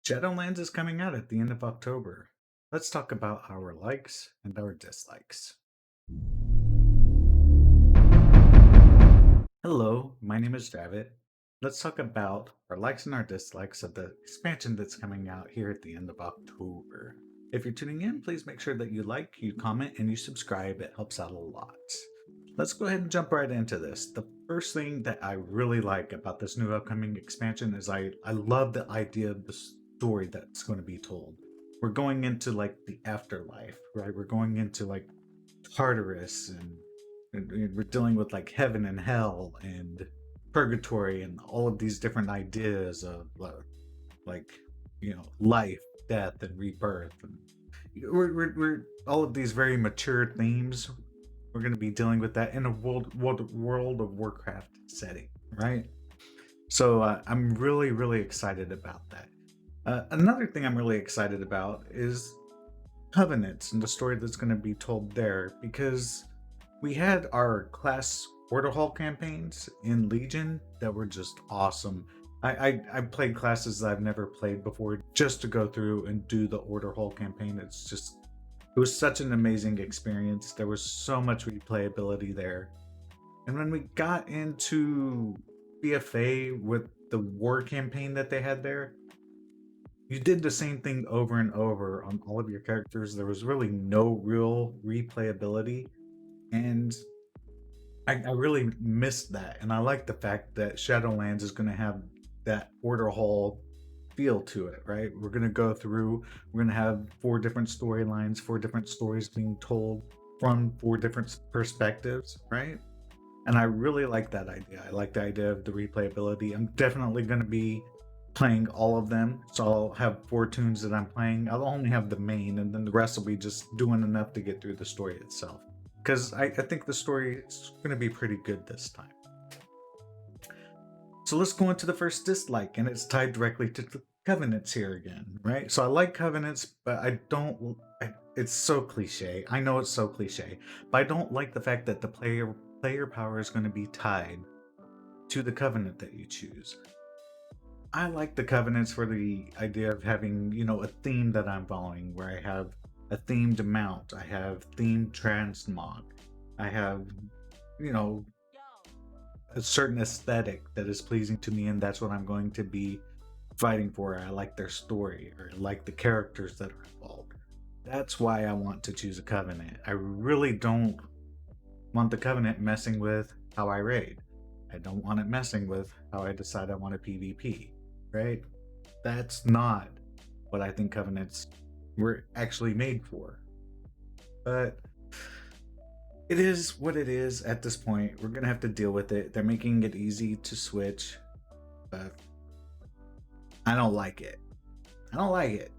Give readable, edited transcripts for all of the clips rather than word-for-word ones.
Shadowlands is coming out at the end of October. Let's talk about our likes and our dislikes. Hello, my name is Dravot. Let's talk about our likes and our dislikes of the expansion that's coming out here at the end of October. If you're tuning in, please make sure that you like, you comment, and you subscribe. It helps out a lot. Let's go ahead and jump right into this. The first thing that I really like about this new upcoming expansion is I love the idea of the story that's going to be told. We're going into like the afterlife, right? We're going into like Tartarus and we're dealing with like heaven and hell and purgatory and all of these different ideas of like life, death, and rebirth. And we're all of these very mature themes. We're going to be dealing with that in a World of Warcraft setting, right? So I'm really excited about that. Another thing I'm really excited about is Covenants and the story that's going to be told there, because we had our class order hall campaigns in Legion that were just awesome. I played classes that I've never played before just to go through and do the order hall campaign. It was such an amazing experience. There was so much replayability there. And when we got into BFA with the war campaign that they had there, you did the same thing over and over on all of your characters. There was really no real replayability. And I really missed that. And I like the fact that Shadowlands is going to have that order hall feel to it, right? We're going to go through, we're going to have four different storylines, four different stories being told from four different perspectives, right? And I really like that idea. I like the idea of the replayability. I'm definitely going to be playing all of them. So I'll have four tunes that I'm playing. I'll only have the main, and then the rest will be just doing enough to get through the story itself. Because I think the story is going to be pretty good this time. So let's go into the first dislike, and it's tied directly to the Covenants here again, right? So I like Covenants, but I don't. It's so cliche. I know it's so cliche, but I don't like the fact that the player power is going to be tied to the Covenant that you choose. I like the Covenants for the idea of having, a theme that I'm following, where I have a themed mount, I have themed transmog, I have, you know, a certain aesthetic that is pleasing to me, and that's what I'm going to be fighting for. I like their story, or I like the characters that are involved. That's why I want to choose a Covenant. I really don't want the Covenant messing with how I raid. I don't want it messing with how I decide I want a PvP, right? That's not what I think Covenants were actually made for. But it is what it is at this point. We're gonna have to deal with it. They're making it easy to switch, but I don't like it. I don't like it.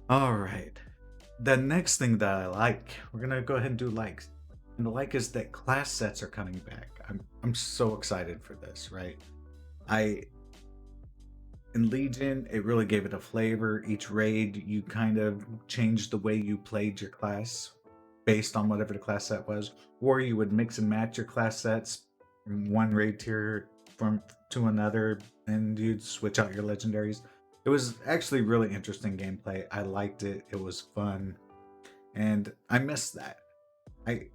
All right. The next thing that I like, we're gonna go ahead and do likes. And the like is that class sets are coming back. I'm so excited for this, right? I In Legion, it really gave it a flavor. Each raid, you kind of changed the way you played your class based on whatever the class set was, or you would mix and match your class sets from one raid tier from to another, and you'd switch out your legendaries. It was actually really interesting gameplay. I liked it. It was fun, and I miss that. I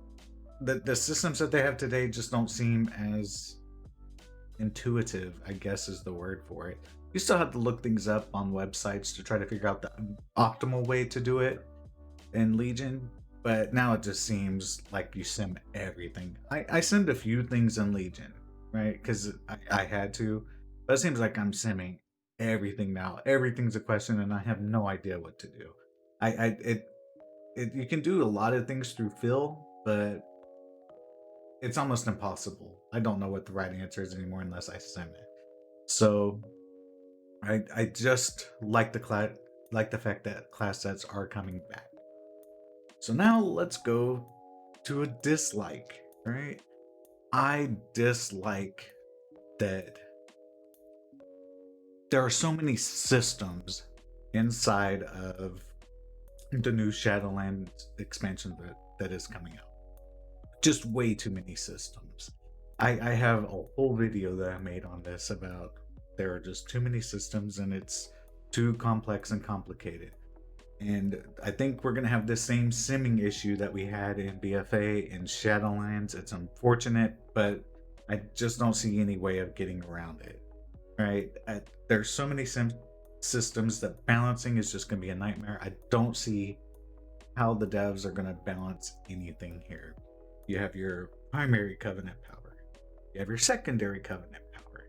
the systems that they have today just don't seem as intuitive, I guess is the word for it. You still have to look things up on websites to try to figure out the optimal way to do it in Legion, but now it just seems like you sim everything. I simmed a few things in Legion, right? Because I had to, but it seems like I'm simming everything now. Everything's a question, and I have no idea what to do. I it you can do a lot of things through fill, but it's almost impossible. I don't know what the right answer is anymore unless I sim it. So I just like like the fact that class sets are coming back. So now let's go to a dislike, right? I dislike that there are so many systems inside of the new Shadowlands expansion that is coming out. Just way too many systems. I have a whole video that I made on this about There are just too many systems and it's too complex and complicated. And I think we're going to have the same simming issue that we had in BFA and Shadowlands. It's unfortunate, but I just don't see any way of getting around it. Right? There's so many systems that balancing is just going to be a nightmare. I don't see how the devs are going to balance anything here. You have your primary covenant power, you have your secondary covenant power,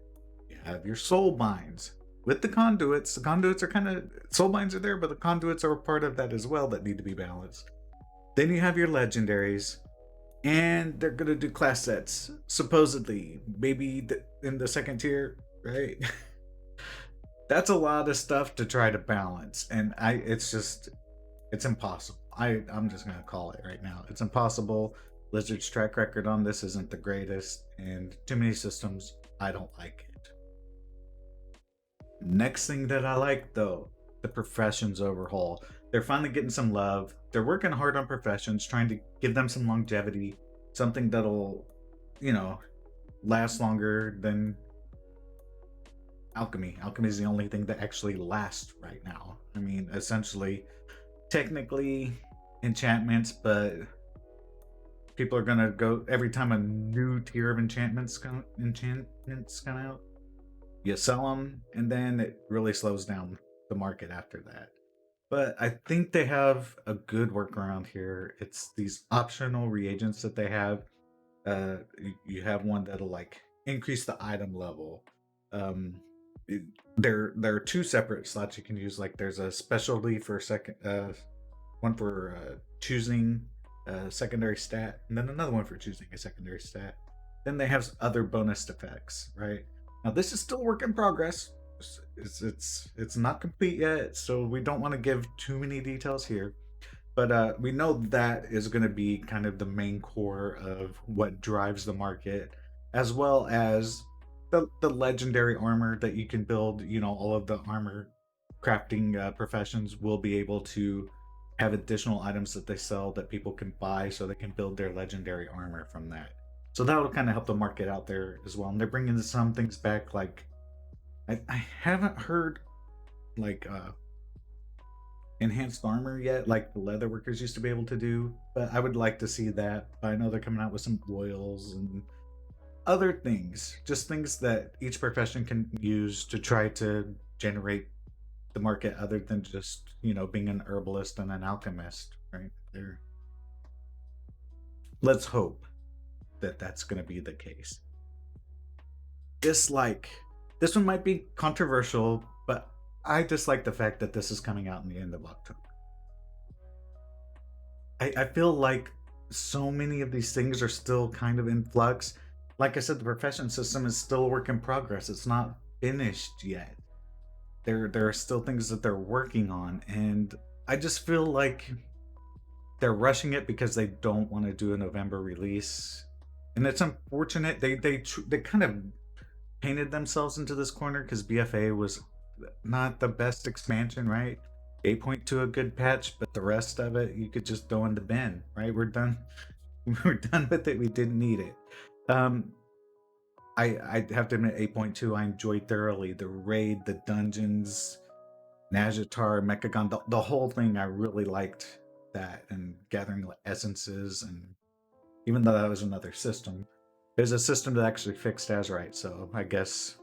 you have your soul binds with the conduits. The conduits are kind of, soul binds are there, but the conduits are a part of that as well that need to be balanced. Then you have your legendaries, and they're gonna do class sets supposedly, maybe in the second tier, right? That's a lot of stuff to try to balance, and it's impossible. I'm just gonna call it right now. It's impossible. Blizzard's track record on this isn't the greatest, and too many systems. I don't like it. Next thing that I like though, the professions overhaul. They're finally getting some love. They're working hard on professions, trying to give them some longevity, something that'll, you know, last longer than alchemy. Alchemy is the only thing that actually lasts right now. I mean, essentially, technically enchantments, but people are gonna go every time a new tier of enchantments come out, you sell them, and then it really slows down the market after that. But I think they have a good workaround here. It's these optional reagents that they have. You have one that'll like increase the item level. Um, there are two separate slots you can use. Like there's a specialty for one for choosing a secondary stat, and then another one for choosing a secondary stat. Then they have other bonus effects, right? Now this is still work in progress. It's not complete yet, so we don't want to give too many details here. But we know that is going to be kind of the main core of what drives the market, as well as the legendary armor that you can build. You know, all of the armor crafting professions will be able to have additional items that they sell that people can buy, so they can build their legendary armor from that. So that will kind of help the market out there as well. And they're bringing some things back, like I haven't heard like enhanced armor yet, like the leather workers used to be able to do, but I would like to see that. I know they're coming out with some oils and other things, just things that each profession can use to try to generate the market, other than just, you know, being an herbalist and an alchemist, right there. Let's hope that that's going to be the case. Dislike, this one might be controversial, but I dislike the fact that this is coming out in the end of October. I feel like so many of these things are still kind of in flux. Like I said, the profession system is still a work in progress. It's not finished yet. There are still things that they're working on, and I just feel like they're rushing it because they don't want to do a November release, and it's unfortunate. They kind of painted themselves into this corner because BFA was not the best expansion, right? 8.2 a good patch, but the rest of it you could just throw in the bin, right? We're done. We're done with it. We didn't need it. I have to admit, 8.2 I enjoyed thoroughly. The raid, the dungeons, Najatar, Mechagon, the whole thing. I really liked that, and gathering essences, and even though that was another system, there's a system that actually fixed Azurite, so I guess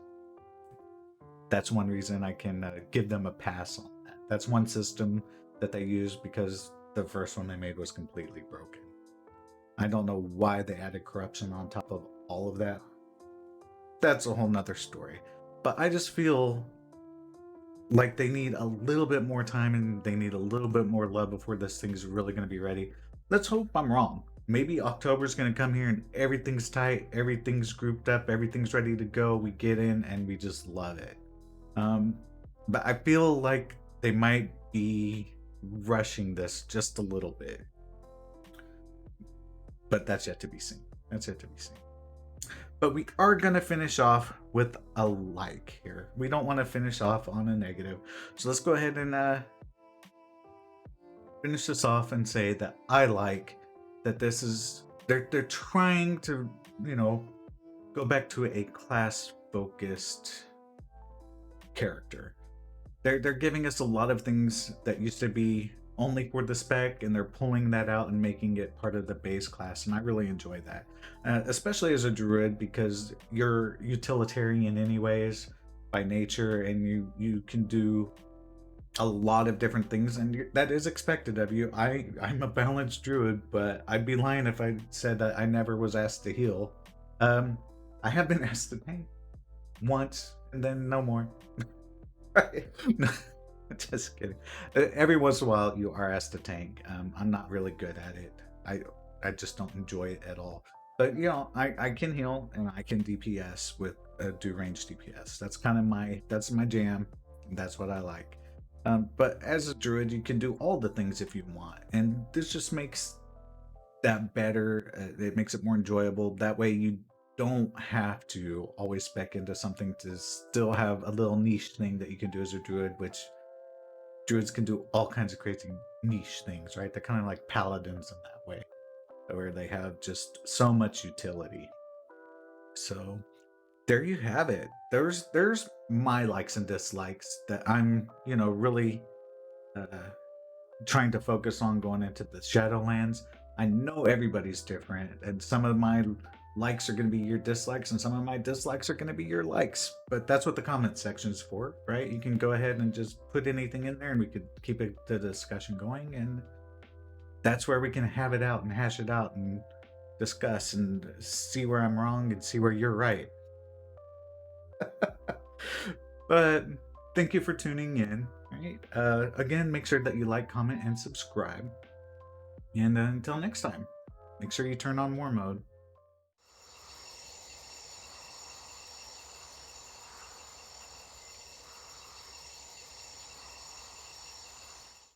that's one reason I can give them a pass on that. That's one system that they used because the first one they made was completely broken. I don't know why they added corruption on top of all of that. That's a whole nother story. But I just feel like they need a little bit more time and they need a little bit more love before this thing's really going to be ready. Let's hope I'm wrong. Maybe October's going to come here and everything's tight, everything's grouped up, everything's ready to go. We get in and we just love it. But I feel like they might be rushing this just a little bit. But that's yet to be seen. That's yet to be seen. But we are going to finish off with a like here. We don't want to finish off on a negative. So let's go ahead and finish this off and say that I like that this is, they're trying to, you know, go back to a class focused character. They're giving us a lot of things that used to be only for the spec, and they're pulling that out and making it part of the base class, and I really enjoy that. Especially as a druid, because you're utilitarian anyways by nature, and you can do a lot of different things, and that is expected of you. I'm a balanced druid, but I'd be lying if I said that I never was asked to heal. Um, I have been asked to tank once, and then no more. No, just kidding. Every once in a while, you are asked to tank. I'm not really good at it. I just don't enjoy it at all. But I can heal and I can DPS with do range DPS. That's my jam. And that's what I like. But as a druid, you can do all the things if you want, and this just makes that better. It makes it more enjoyable. That way, you don't have to always spec into something to still have a little niche thing that you can do as a druid, which druids can do all kinds of crazy niche things, right? They're kind of like paladins in that way, where they have just so much utility. So there you have it. There's my likes and dislikes that I'm really uh, trying to focus on going into the Shadowlands. I know everybody's different, and some of my likes are going to be your dislikes, and some of my dislikes are going to be your likes. But that's what the comment section is for, right? You can go ahead and just put anything in there, and we could keep the discussion going. And that's where we can have it out and hash it out and discuss and see where I'm wrong and see where you're right. But thank you for tuning in. Right? Again, make sure that you like, comment, and subscribe. And until next time, make sure you turn on war mode.